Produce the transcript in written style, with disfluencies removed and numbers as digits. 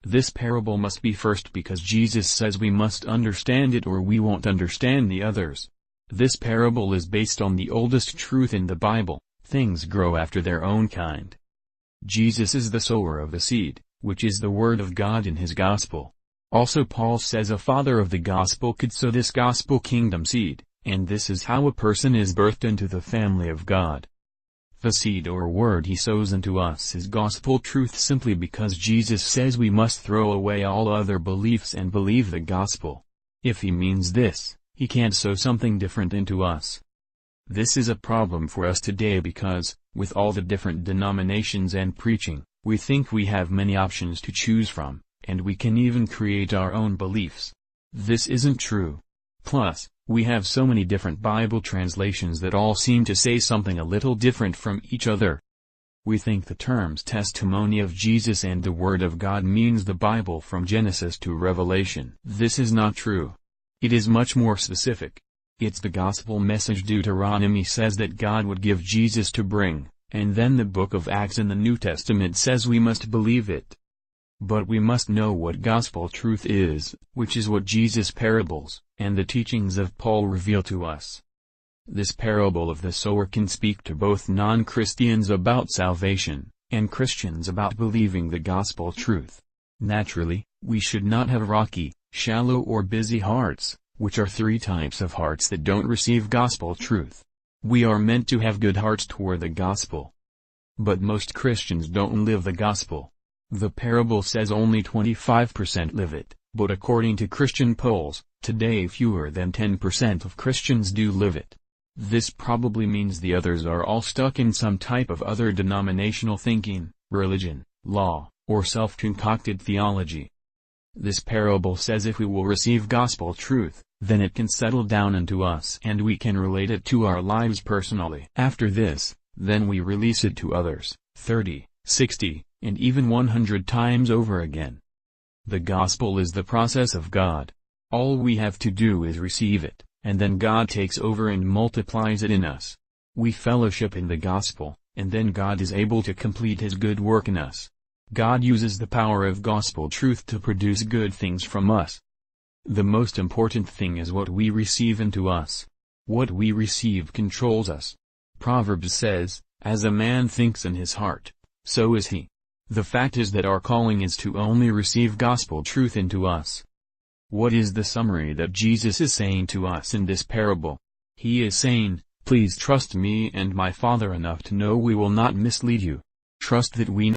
This parable must be first because Jesus says we must understand it or we won't understand the others. This parable is based on the oldest truth in the Bible: things grow after their own kind. Jesus is the sower of the seed, which is the word of God in his gospel. Also Paul says a father of the gospel could sow this gospel kingdom seed, and this is how a person is birthed into the family of God. The seed or word he sows into us is gospel truth simply because Jesus says we must throw away all other beliefs and believe the gospel. If he means this, he can't sow something different into us. This is a problem for us today because, with all the different denominations and preaching, we think we have many options to choose from, and we can even create our own beliefs. This isn't true. Plus, we have so many different Bible translations that all seem to say something a little different from each other. We think the terms testimony of Jesus and the Word of God means the Bible from Genesis to Revelation. This is not true. It is much more specific. It's the gospel message Deuteronomy says that God would give Jesus to bring, and then the book of Acts in the New Testament says we must believe it. But we must know what gospel truth is, which is what Jesus' parables, and the teachings of Paul reveal to us. This parable of the sower can speak to both non-Christians about salvation, and Christians about believing the gospel truth. Naturally, we should not have rocky, shallow or busy hearts, which are three types of hearts that don't receive gospel truth. We are meant to have good hearts toward the gospel. But most Christians don't live the gospel. The parable says only 25% live it, but according to Christian polls, today fewer than 10% of Christians do live it. This probably means the others are all stuck in some type of other denominational thinking, religion, law, or self-concocted theology. This parable says if we will receive gospel truth, then it can settle down into us and we can relate it to our lives personally. After this, then we release it to others, 30, 60, and even 100 times over again. The gospel is the process of God. All we have to do is receive it, and then God takes over and multiplies it in us. We fellowship in the gospel, and then God is able to complete his good work in us. God uses the power of gospel truth to produce good things from us. The most important thing is what we receive into us. What we receive controls us. Proverbs says, "As a man thinks in his heart, so is he." The fact is that our calling is to only receive gospel truth into us. What is the summary that Jesus is saying to us in this parable? He is saying, please trust me and my Father enough to know we will not mislead you. Trust that we